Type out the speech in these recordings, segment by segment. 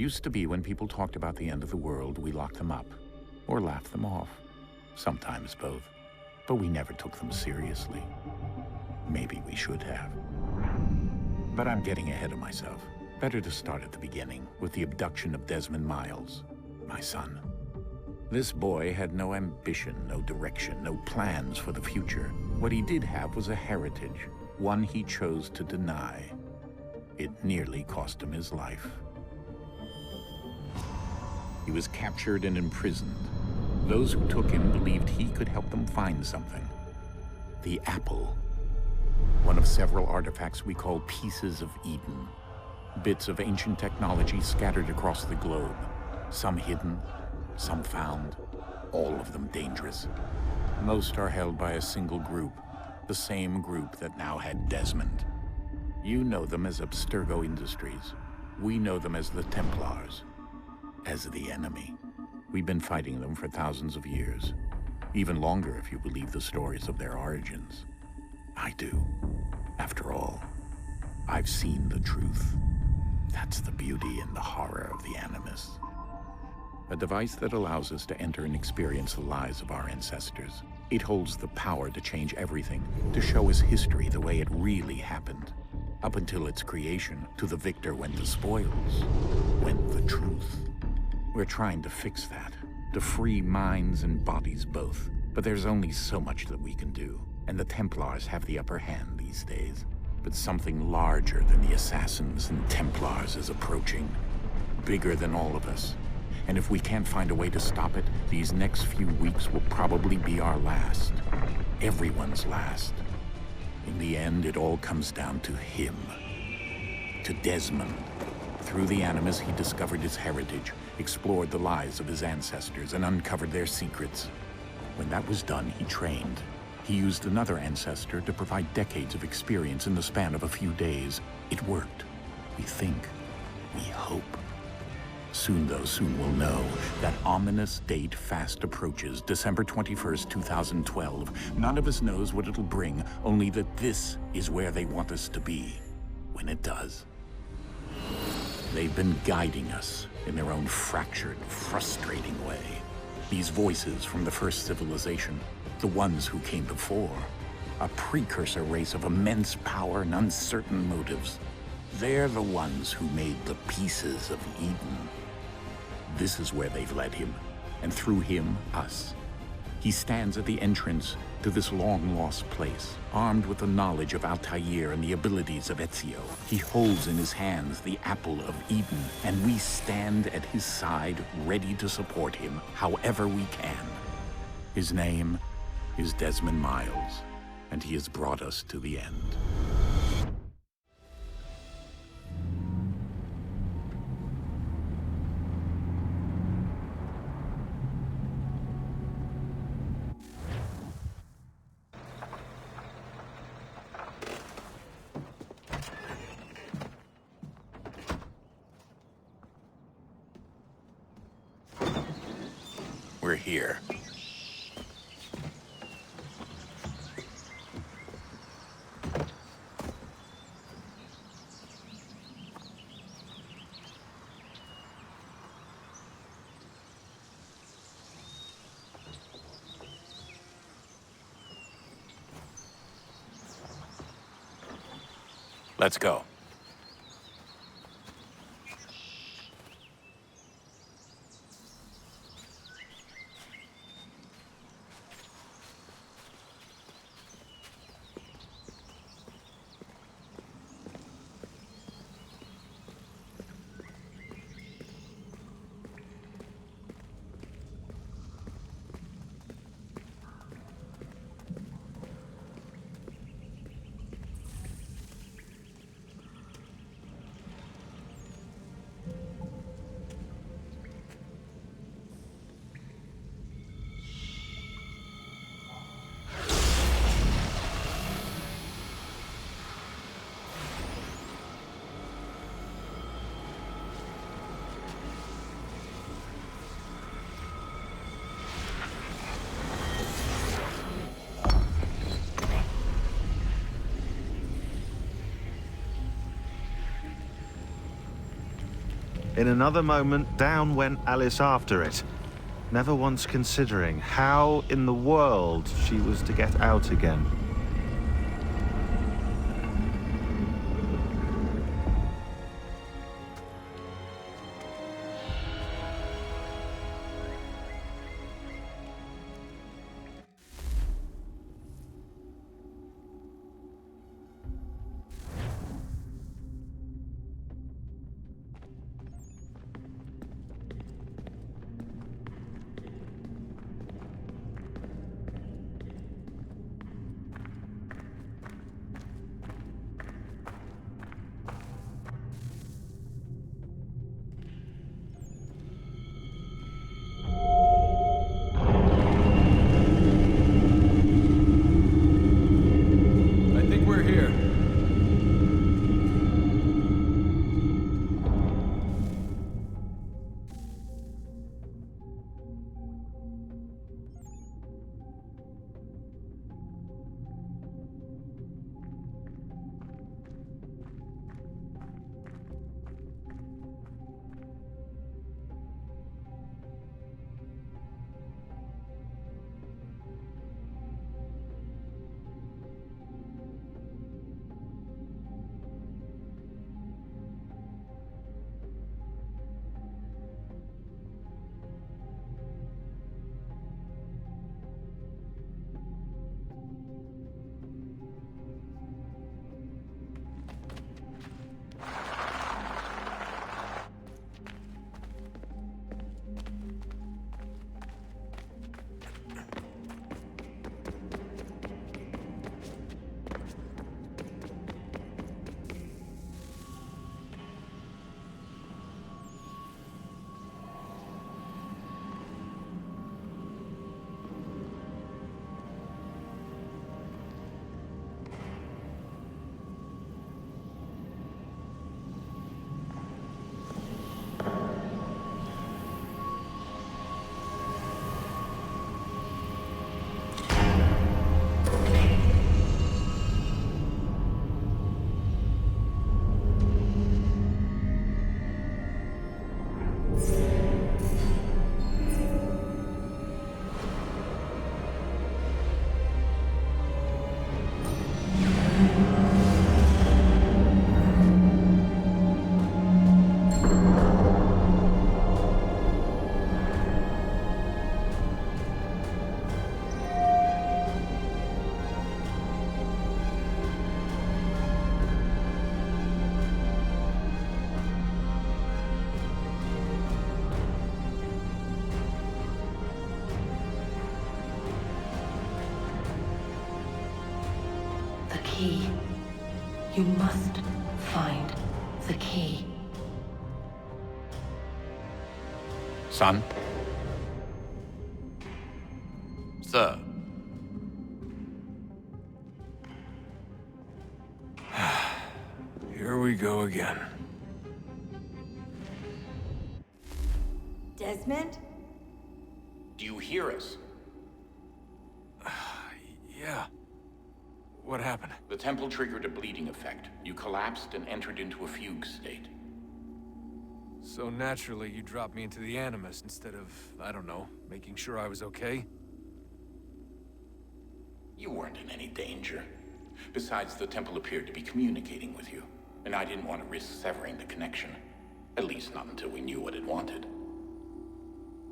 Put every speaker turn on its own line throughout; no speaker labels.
Used to be when people talked about the end of the world, we locked them up, or laughed them off. Sometimes both. But we never took them seriously. Maybe we should have. But I'm getting ahead of myself. Better to start at the beginning, with the abduction of Desmond Miles, my son. This boy had no ambition, no direction, no plans for the future. What he did have was a heritage, one he chose to deny. It nearly cost him his life. He was captured and imprisoned. Those who took him believed he could help them find something. The apple. One of several artifacts we call pieces of Eden. Bits of ancient technology scattered across the globe. Some hidden, some found, all of them dangerous. Most are held by a single group, the same group that now had Desmond. You know them as Abstergo Industries. We know them as the Templars, as the enemy. We've been fighting them for thousands of years, even longer if you believe the stories of their origins. I do. After all, I've seen the truth. That's the beauty and the horror of the Animus. A device that allows us to enter and experience the lives of our ancestors. It holds the power to change everything, to show us history the way it really happened. Up until its creation, to the victor went the spoils, went the truth. We're trying to fix that, to free minds and bodies both. But there's only so much that we can do, and the Templars have the upper hand these days. But something larger than the Assassins and Templars is approaching, bigger than all of us. And if we can't find a way to stop it, these next few weeks will probably be our last. Everyone's last. In the end, it all comes down to him. To Desmond. Through the Animus, he discovered his heritage, explored the lives of his ancestors, and uncovered their secrets. When that was done, he trained. He used another ancestor to provide decades of experience in the span of a few days. It worked. We think. We hope. Soon, though, soon we'll know. That ominous date fast approaches, December 21st, 2012. None of us knows what it'll bring, only that this is where they want us to be, when it does. They've been guiding us in their own fractured, frustrating way. These voices from the first civilization, the ones who came before, a precursor race of immense power and uncertain motives. They're the ones who made the pieces of Eden. This is where they've led him, and through him, us. He stands at the entrance to this long-lost place, armed with the knowledge of Altair and the abilities of Ezio. He holds in his hands the apple of Eden, and we stand at his side, ready to support him however we can. His name is Desmond Miles, and he has brought us to the end. We're here. Let's go.
In another moment, down went Alice after it, never once considering how in the world she was to get out again.
Key. You must find the key.
Son?
Sir. Here we go again.
Desmond?
Do you hear us?
Yeah. What happened?
The temple triggered a bleeding effect. You collapsed and entered into a fugue state.
So naturally, you dropped me into the Animus instead of, I don't know, making sure I was okay?
You weren't in any danger. Besides, the temple appeared to be communicating with you, and I didn't want to risk severing the connection. At least not until we knew what it wanted.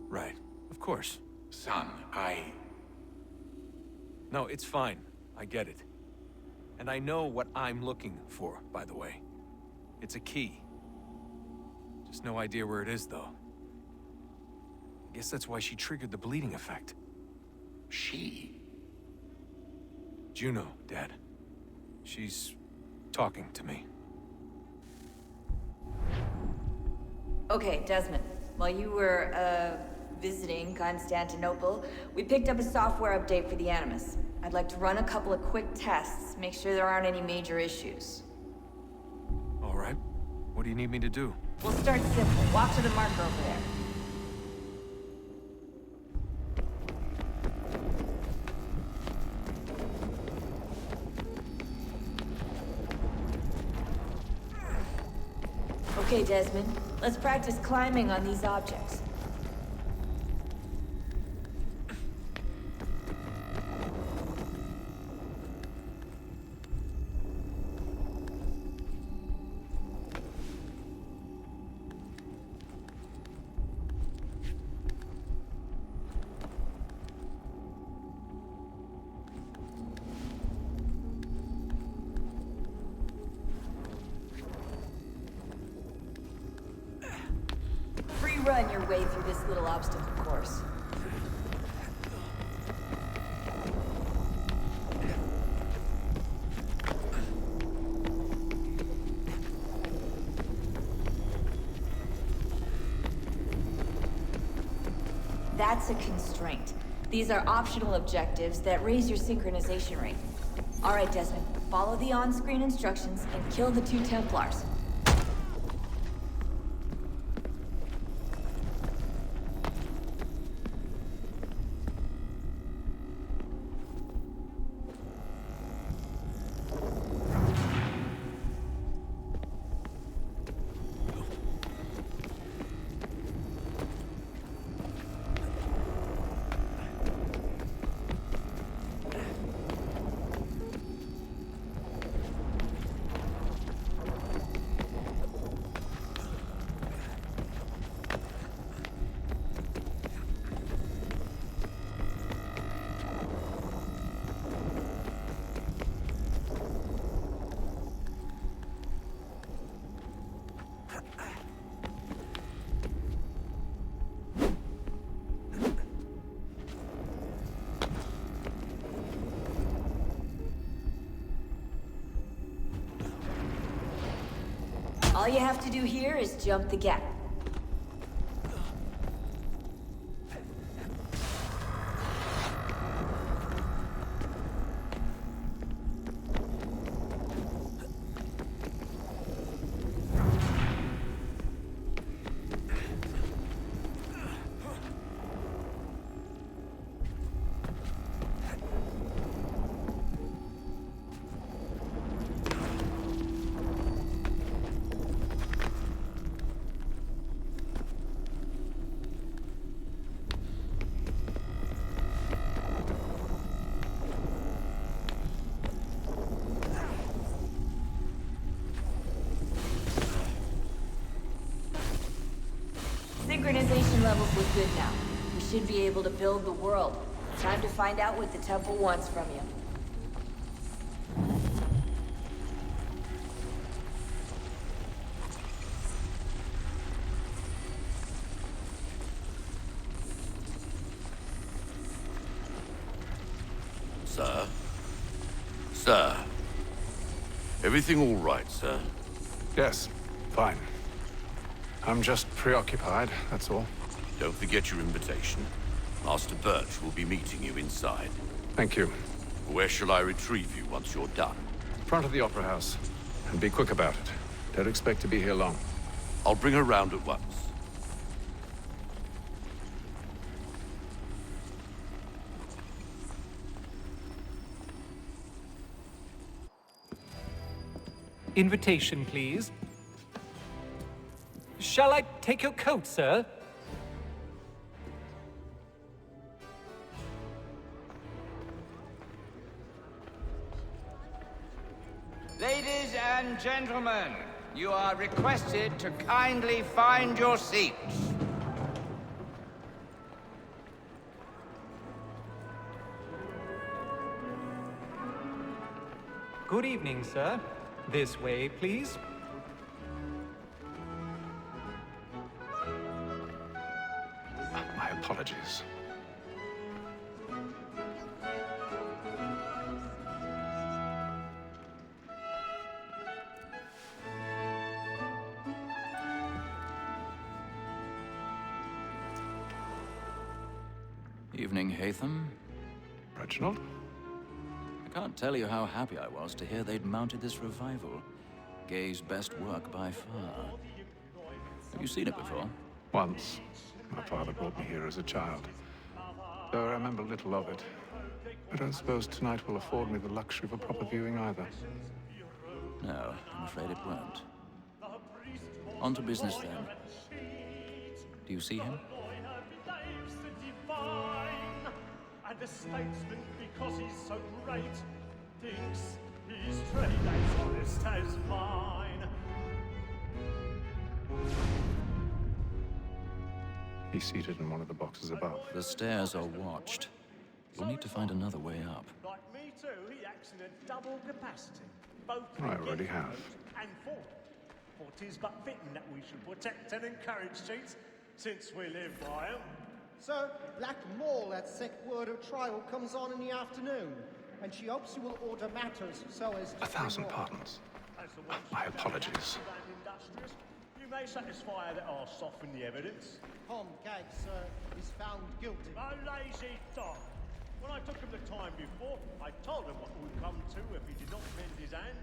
Right. Of course.
Son,
No, it's fine. I get it. And I know what I'm looking for, by the way. It's a key. Just no idea where it is, though. I guess that's why she triggered the bleeding effect.
She?
Juno, Dad. She's talking to me.
Okay, Desmond. While you were, visiting Constantinople, we picked up a software update for the Animus. I'd like to run a couple of quick tests, make sure there aren't any major issues.
All right. What do you need me to do?
We'll start simple. Walk to the marker over there. Okay, Desmond. Let's practice climbing on these objects. Run your way through this little obstacle course. That's a constraint. These are optional objectives that raise your synchronization rate. All right, Desmond, follow the on-screen instructions and kill the 2 Templars. All you have to do here is jump the gap. Synchronization levels look good now. We should be able to build the world. Time to find out what the temple wants from you.
Sir? Sir? Everything all right, sir?
Yes, fine. I'm just preoccupied, that's all.
Don't forget your invitation. Master Birch will be meeting you inside.
Thank you.
Where shall I retrieve you once you're done?
Front of the Opera House. And be quick about it. Don't expect to be here long.
I'll bring her round at once.
Invitation, please. Shall I take your coat, sir?
Ladies and gentlemen, you are requested to kindly find your seats.
Good evening, sir. This way, please.
My apologies.
Evening, Hatham.
Reginald?
I can't tell you how happy I was to hear they'd mounted this revival. Gay's best work by far. Have you seen it before?
Once. My father brought me here as a child. Though I remember little of it. I don't suppose tonight will afford me the luxury of a proper viewing either.
No, I'm afraid it won't. On to business then. Do you see him?
And the statesman, because he's so great, thinks his trade as honest as mine.
He's seated in one of the boxes above.
The stairs are watched. You'll need to find another way up.
Like me too, he acts in a double capacity. Both
I already have.
and for. For 'tis but fitting that we should protect and encourage cheats, since we live by 'em.
Sir, Black Mall at Sec Word of Trial comes on in the afternoon, and she hopes you will order matters so as to...
1,000 pardons. My apologies.
Industrious, you may satisfy that I'll soften the evidence.
Tom Gag, sir, is found guilty.
A lazy dog. When I took him the time before, I told him what would come to if he did not bend his hand.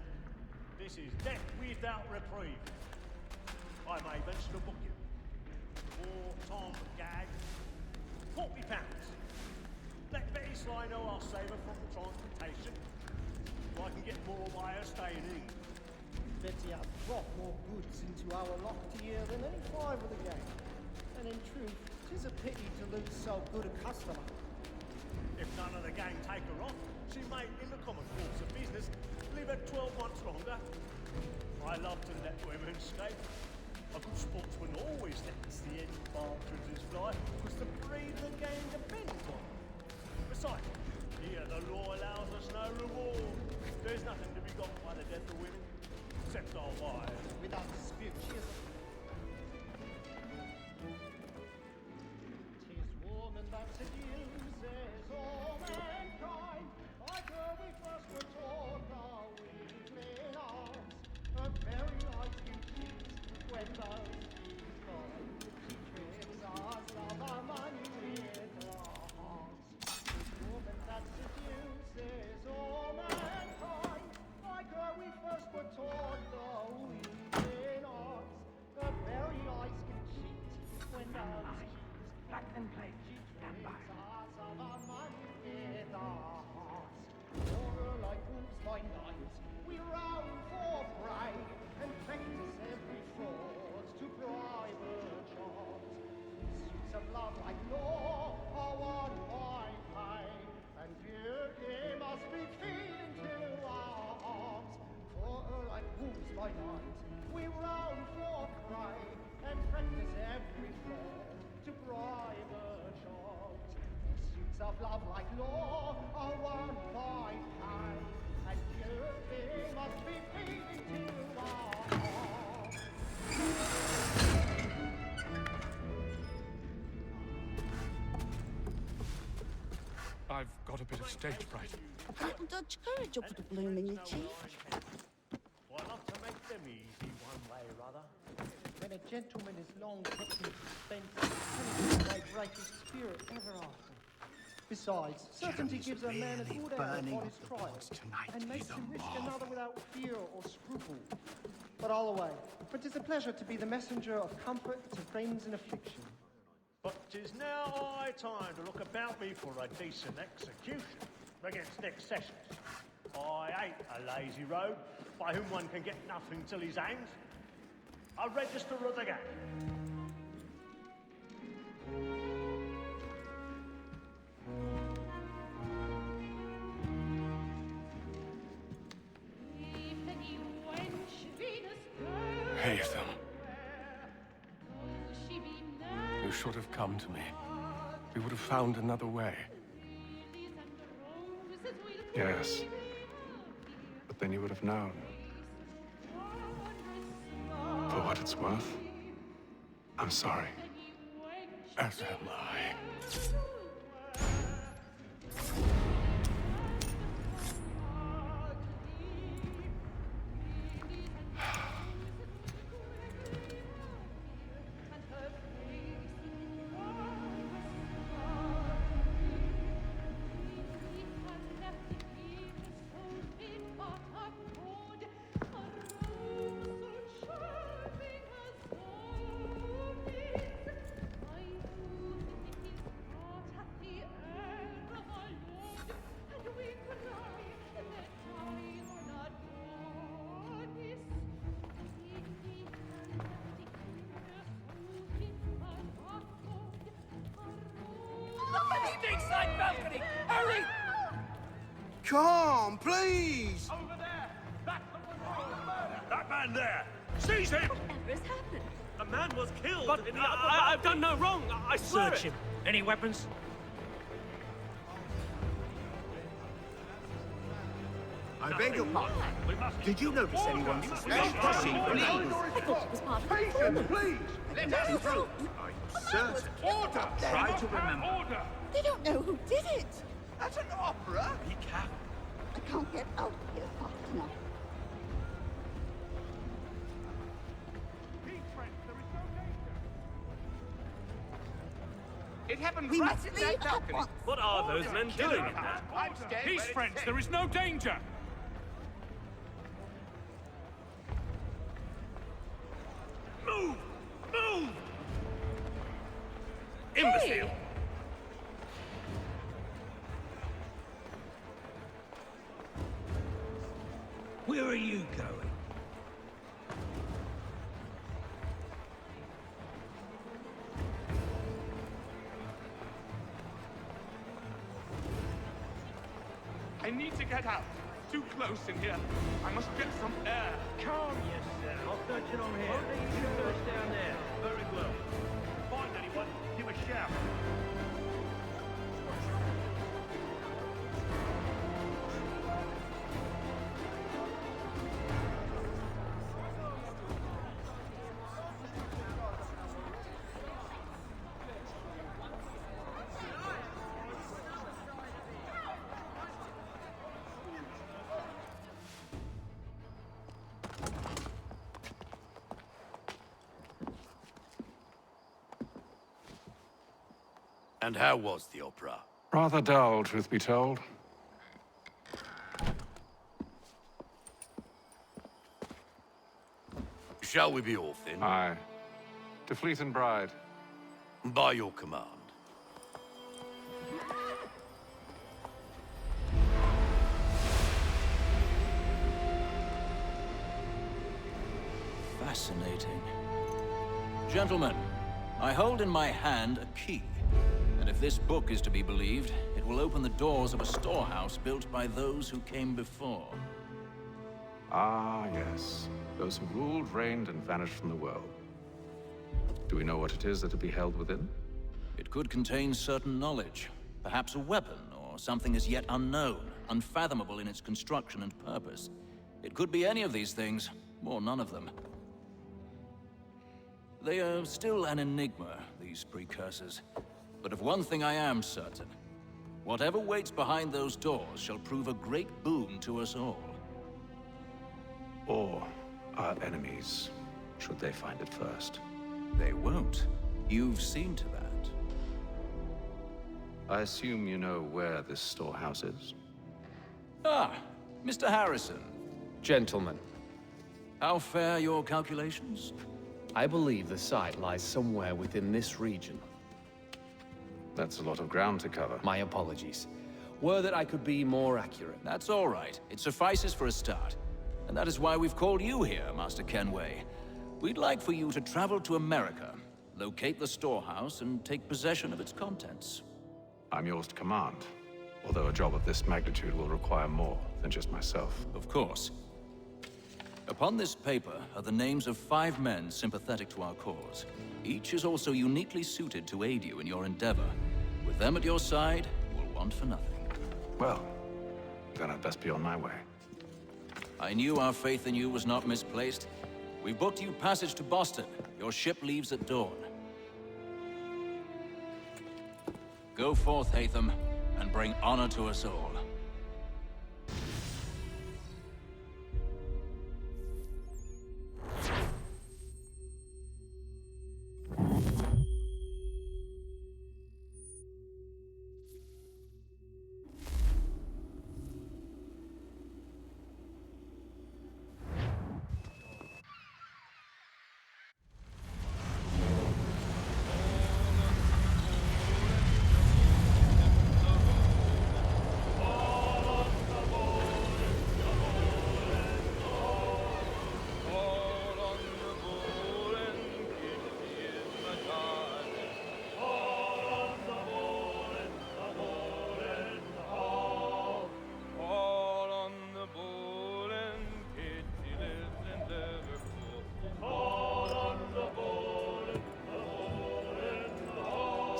This is death without reprieve. I may venture to book you. For Tom Gag, £40. Let Betty Sly know I'll save her from the transportation, so I can get more by her staying in.
Betty has brought more goods into our locked here than any five of the gang. And in truth, 'tis a pity to lose so good a customer.
If none of the gang take her off, she may, in the common course of business, live her 12 months longer. I love to let women escape. A good sportsman always lets the end partridges fly, because the breed of the game depends on it. Besides, here the law allows us no reward. There's nothing to be got by the death of women, except our wives.
Without dispute, she is a... 'Tis woman that seduces all mankind, like her we first were taught our weakling arms. Her very eyes can cheat when those things come. She tricks us, love our money with her hearts. 'Tis woman that seduces all mankind, like her we first were taught our weakling arms. Her very eyes can cheat when those black and play. She tricks us of our money with our hearts. For her like wolves by night, we round for prey, and practice every fraud to bribe her charms. Suits of love like law are won by pay, and beauty must be feeding to our arms. For her like wolves by night, we round for prey, and practice every fraud to bribe her charms. Suits of love like law are won by pay, and beauty must be feeding to our arms.
I've got a bit of stage fright.
Little Dodge courage will put a bloom in your cheek.
Why not to make them easy one way or other?
When a gentleman is long kept in suspense, cannot break his spirit ever after. Besides, certainty gives a man a good air upon his trial, and makes him risk another without fear or scruple. But all away, for 'tis a pleasure to be the messenger of comfort to friends in affliction.
But 'tis now high time to look about me for a decent execution against next sessions. I hate a lazy rogue by whom one can get nothing till he's hanged. A register of the gang.
Haytham. You should have come to me. We would have found another way. Yes. But then you would have known. For what it's worth, I'm sorry. As am I.
Sneak side balcony! Hurry!
Come, please!
Over there! That's the one who did the murder! That man there! Seize him!
Whatever has happened?
A man was killed
But
in the
I've done no wrong. I swear
Search him. Any weapons?
I beg your pardon.
We must...
Did you notice anyone suspicious? Proceed, please.
I thought it was part of the
Patience, please! Let us through. I'm certain.
Order!
Try to remember.
Order!
They don't know who did it.
At an opera?
Be careful.
I can't get out here fast enough.
It happened
We
right
must
in
leave
that
at
balcony.
once.
What are those men doing in there?
I'm scared.
Peace, friends. There is no danger. Move! Move! Imbecile! Where are you going?
I need to get out. Too close in here. I must get some air.
Calm yourself. I'll search it on here. You search down there. Very well. Find anyone, give a shout.
And how was the opera?
Rather dull, truth be told.
Shall we be off then?
Aye. To Fleet and Bride.
By your command.
Fascinating. Gentlemen, I hold in my hand a key. And if this book is to be believed, it will open the doors of a storehouse built by those who came before.
Ah, yes. Those who ruled, reigned, and vanished from the world. Do we know what it is that will be held within?
It could contain certain knowledge. Perhaps a weapon, or something as yet unknown, unfathomable in its construction and purpose. It could be any of these things, or none of them. They are still an enigma, these precursors. But of one thing I am certain. Whatever waits behind those doors shall prove a great boon to us all.
Or our enemies, should they find it first.
They won't. You've seen to that.
I assume you know where this storehouse is?
Ah, Mr. Harrison.
Gentlemen,
How fare your calculations?
I believe the site lies somewhere within this region.
That's a lot of ground to cover.
My apologies. Were that I could be more accurate.
That's all right. It suffices for a start. And that is why we've called you here, Master Kenway. We'd like for you to travel to America, locate the storehouse, and take possession of its contents.
I'm yours to command. Although a job of this magnitude will require more than just myself.
Of course. Upon this paper are the names of 5 men sympathetic to our cause. Each is also uniquely suited to aid you in your endeavor. With them at your side, you will want for nothing.
Well, then I'd best be on my way.
I knew our faith in you was not misplaced. We booked you passage to Boston. Your ship leaves at dawn. Go forth, Hatham, and bring honor to us all.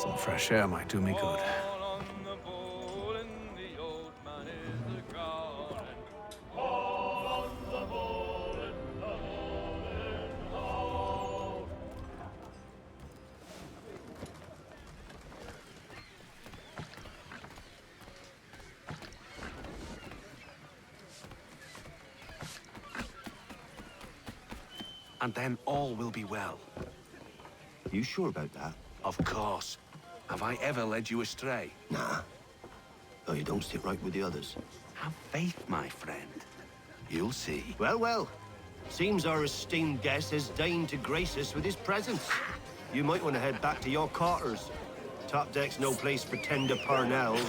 Some fresh air might do me good.
And then all will be well.
You sure about that?
Of course. Have I ever led you astray?
Nah. Though you don't sit right with the others.
Have faith, my friend. You'll see.
Well, well. Seems our esteemed guest has deigned to grace us with his presence. You might want to head back to your quarters. Top deck's no place for tender parnells.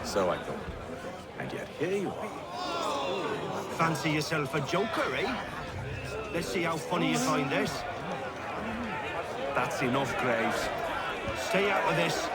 So I thought. And yet here you are.
Fancy yourself a joker, eh? Let's see how funny you find this.
That's enough, Graves.
Stay out of this.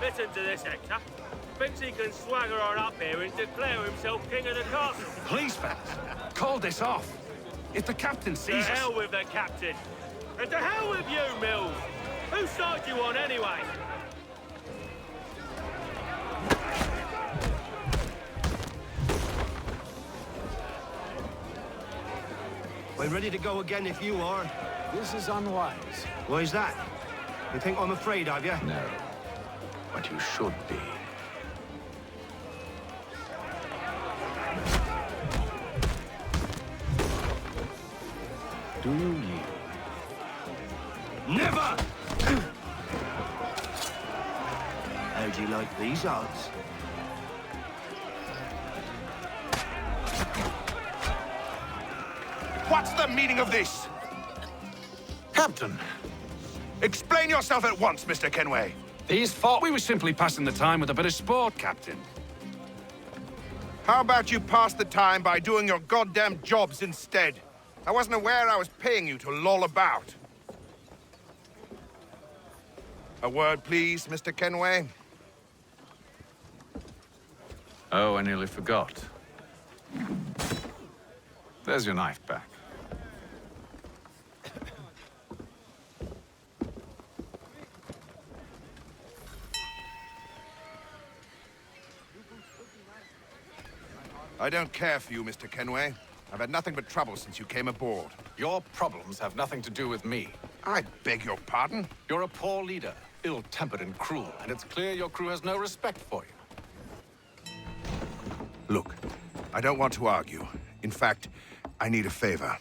Listen to this, Hector. Thinks he can swagger on up here and declare himself king of the castle.
Please, Fats. Call this off. If the captain
To
sees us...
hell with the captain. And to hell with you, Mills. Whose side you on, anyway?
We're ready to go again if you are.
This is unwise.
Why's that? You think I'm afraid of you?
No. But you should be. Do you yield?
Never! How do you like these odds?
What's the meaning of this?
Captain!
Explain yourself at once, Mr. Kenway.
These thought we were simply passing the time with a bit of sport, Captain.
How about you pass the time by doing your goddamn jobs instead? I wasn't aware I was paying you to loll about. A word, please, Mr. Kenway.
Oh, I nearly forgot. There's your knife back.
I don't care for you, Mr. Kenway. I've had nothing but trouble since you came aboard.
Your problems have nothing to do with me.
I beg your pardon?
You're a poor leader, ill-tempered and cruel, and it's clear your crew has no respect for you.
Look, I don't want to argue. In fact, I need a favor.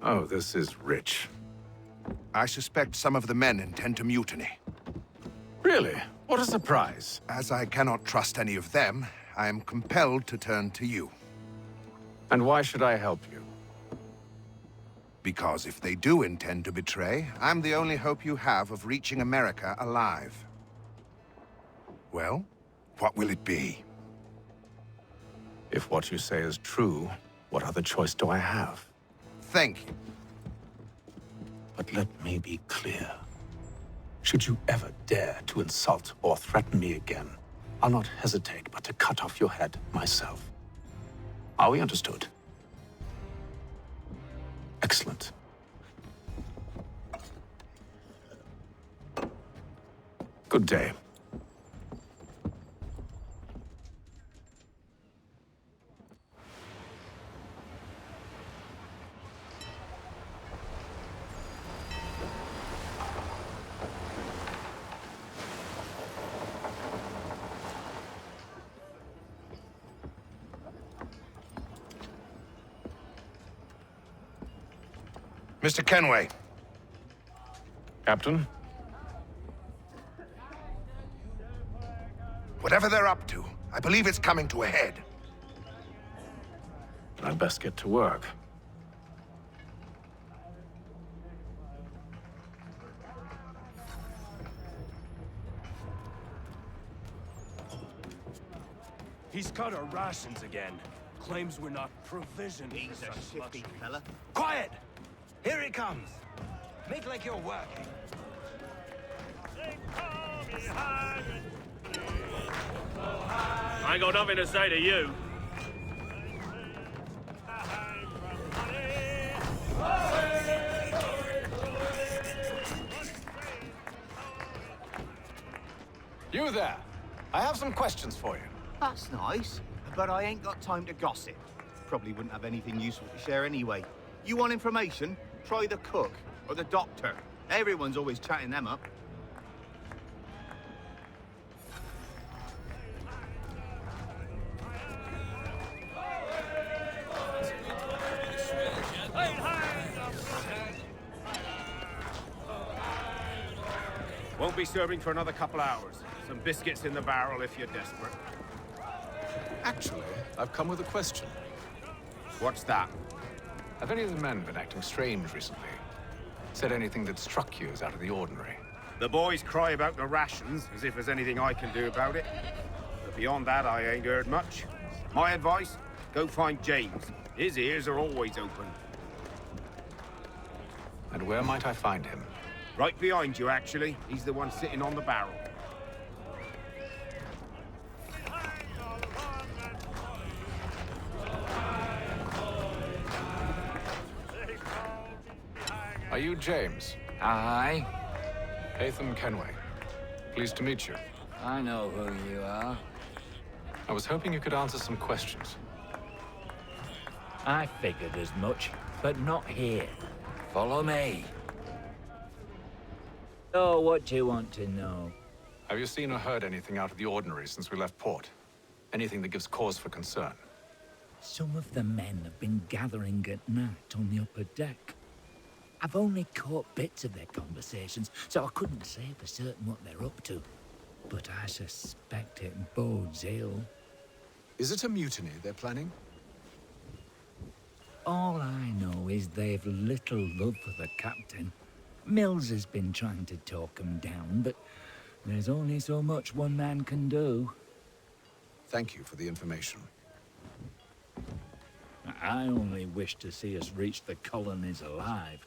Oh, this is rich.
I suspect some of the men intend to mutiny.
Really? What a surprise.
As I cannot trust any of them, I am compelled to turn to you.
And why should I help you?
Because if they do intend to betray, I'm the only hope you have of reaching America alive. Well, what will it be?
If what you say is true, what other choice do I have?
Thank you.
But let me be clear. Should you ever dare to insult or threaten me again, I'll not hesitate but to cut off your head myself. Are we understood? Excellent. Good day.
Mr. Kenway.
Captain?
Whatever they're up to, I believe it's coming to a head.
I'd best get to work.
He's cut our rations again. Claims we're not provisioned.
He's a shifty fella.
Quiet! Here he comes. Make like you're working.
I ain't got nothing to say to you.
You there. I have some questions for you.
That's nice, but I ain't got time to gossip. Probably wouldn't have anything useful to share anyway. You want information? Try the cook or the doctor. Everyone's always chatting them up.
Won't be serving for another couple hours. Some biscuits in the barrel if you're desperate.
Actually, I've come with a question.
What's that?
Have any of the men been acting strange recently? Said anything that struck you as out of the ordinary?
The boys cry about the rations, as if there's anything I can do about it. But beyond that, I ain't heard much. My advice, go find James. His ears are always open.
And where might I find him?
Right behind you, actually. He's the one sitting on the barrel.
Are you James?
Aye.
Haytham Kenway. Pleased to meet you.
I know who you are.
I was hoping you could answer some questions.
I figured as much, but not here. Follow me. So, what do you want to know?
Have you seen or heard anything out of the ordinary since we left port? Anything that gives cause for concern?
Some of the men have been gathering at night on the upper deck. I've only caught bits of their conversations, so I couldn't say for certain what they're up to. But I suspect it bodes ill.
Is it a mutiny they're planning?
All I know is they've little love for the captain. Mills has been trying to talk him down, but there's only so much one man can do.
Thank you for the information.
I only wish to see us reach the colonies alive.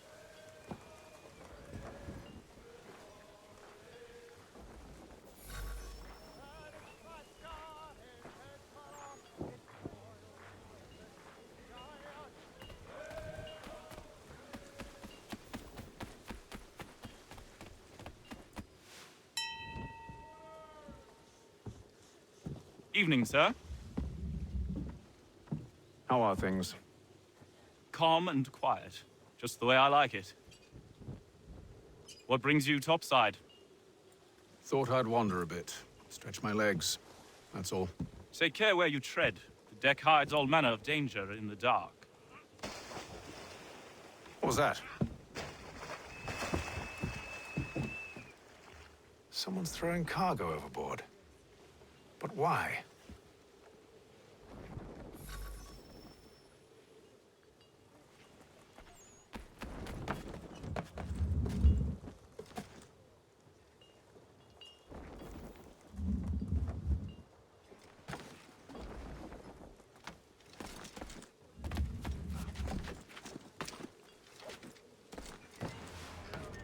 Evening, sir.
How are things?
Calm and quiet. Just the way I like it. What brings you topside?
Thought I'd wander a bit. Stretch my legs. That's all.
Take care where you tread. The deck hides all manner of danger in the dark.
What was that? Someone's throwing cargo overboard. But why?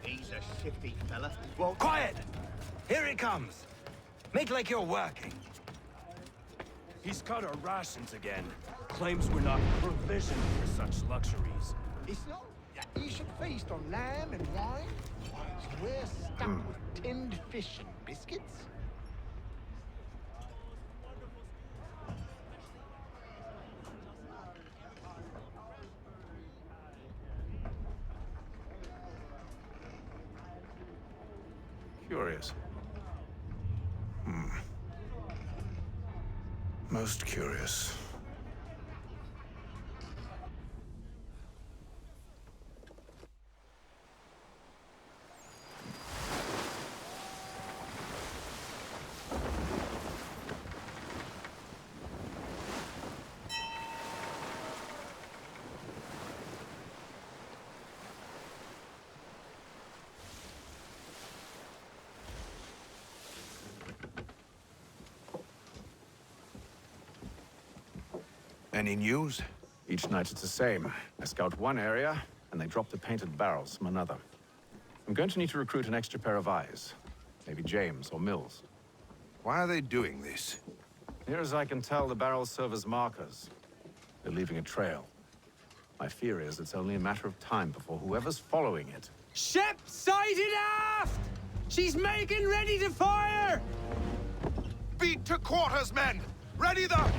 He's a shifty fella. Well,
Quiet! Here he comes. Make like you're working.
He's cut our rations again. Claims we're not provisioned for such luxuries.
It's not. You should feast on lamb and wine. Whilst we're stuck with tinned fish and biscuits.
Curious. Most curious.
Any news?
Each night it's the same. I scout one area, and they drop the painted barrels from another. I'm going to need to recruit an extra pair of eyes. Maybe James or Mills.
Why are they doing this?
Near as I can tell, the barrels serve as markers. They're leaving a trail. My fear is it's only a matter of time before whoever's following it...
Ship sighted aft! She's making ready to fire!
Beat to quarters, men! Ready the...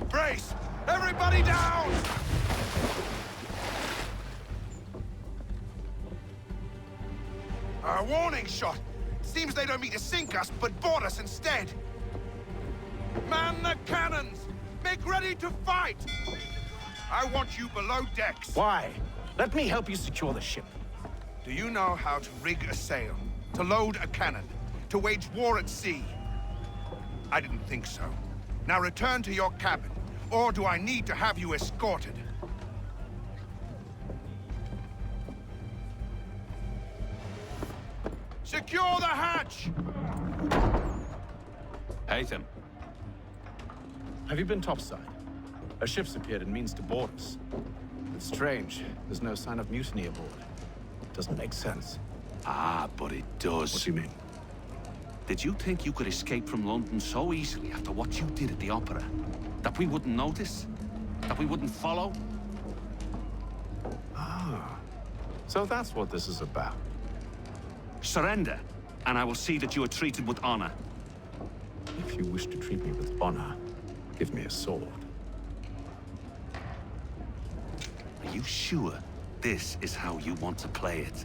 Brace! Everybody down! Our warning shot! Seems they don't mean to sink us, but board us instead! Man the cannons! Make ready to fight! I want you below decks.
Why? Let me help you secure the ship.
Do you know how to rig a sail? To load a cannon? To wage war at sea? I didn't think so. Now return to your cabin, or do I need to have you escorted? Secure the hatch!
Haytham.
Have you been topside? A ship's appeared and means to board us. It's strange. There's no sign of mutiny aboard. Doesn't make sense.
Ah, but it does.
What do you mean?
Did you think you could escape from London so easily after what you did at the opera? That we wouldn't notice? That we wouldn't follow?
Ah. So that's what this is about.
Surrender, and I will see that you are treated with honor.
If you wish to treat me with honor, give me a sword.
Are you sure this is how you want to play it?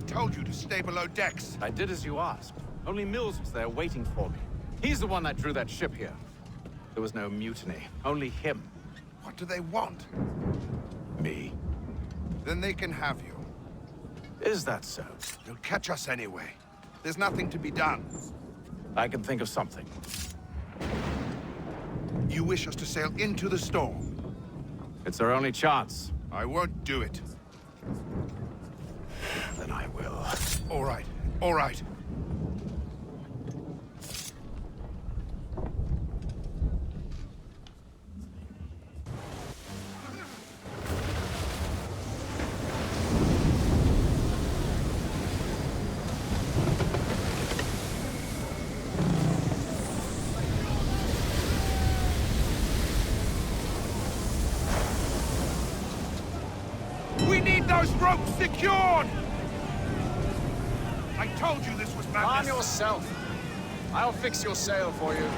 Told you to stay below decks.
I did as you asked. Only Mills was there waiting for me. He's the one that drew that ship here. There was no mutiny, only him.
What do they want?
Me.
Then they can have you.
Is that so?
They'll catch us anyway. There's nothing to be done.
I can think of something.
You wish us to sail into the storm?
It's our only chance.
I won't do it.
Then I will.
All right, all right. We need those ropes secured! I told you this was madness.
Arm yourself. I'll fix your sail for you.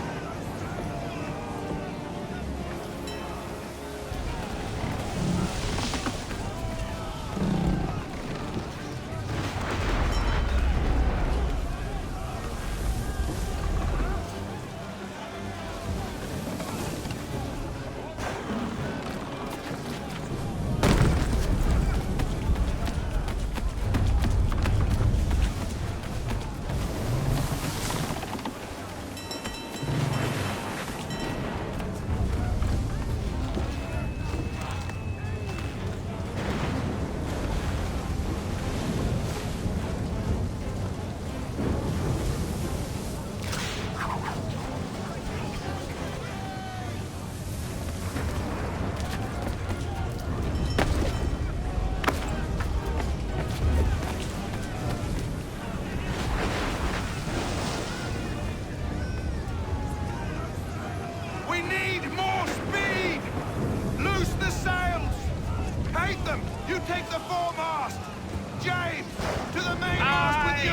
We need more speed! Loose the sails! Hate them! You take the foremast! James, to the mainmast with you!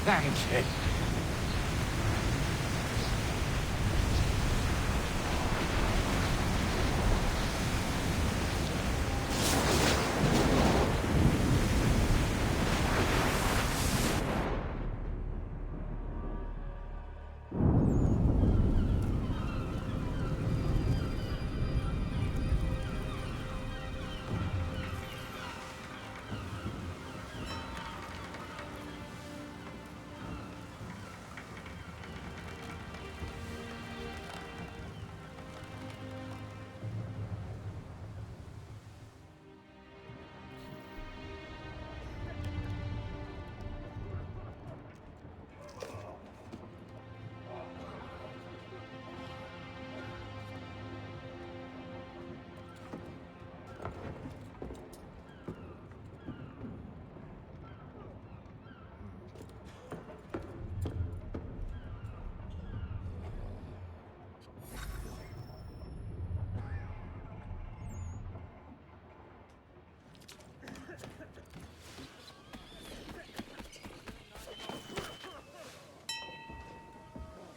Thank you.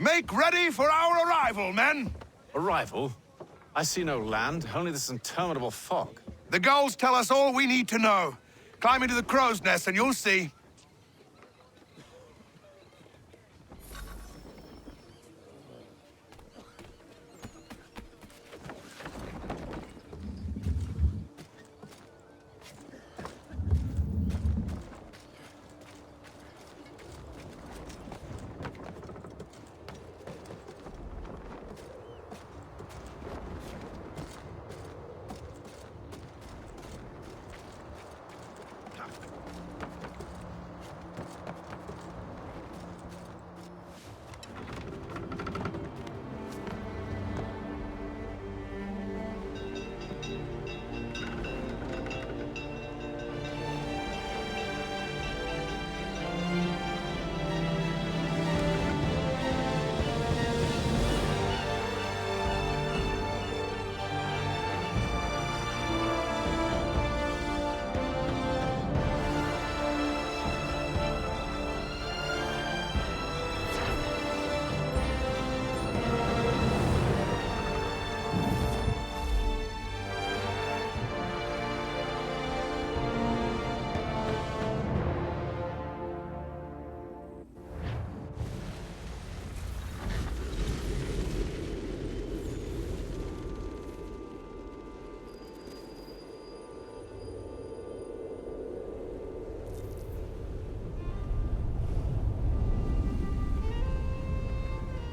Make ready for our arrival, men!
Arrival? I see no land, only this interminable fog.
The gulls tell us all we need to know. Climb into the crow's nest and you'll see.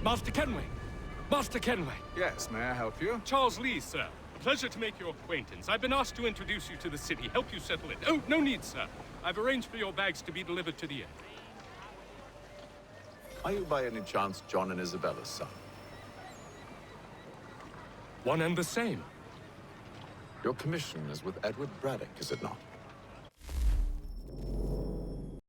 Master Kenway! Master Kenway!
Yes, may I help you?
Charles Lee, sir. Pleasure to make your acquaintance. I've been asked to introduce you to the city, help you settle it. Oh, no need, sir. I've arranged for your bags to be delivered to the inn.
Are you by any chance John and Isabella's son?
One and the same.
Your commission is with Edward Braddock, is it not?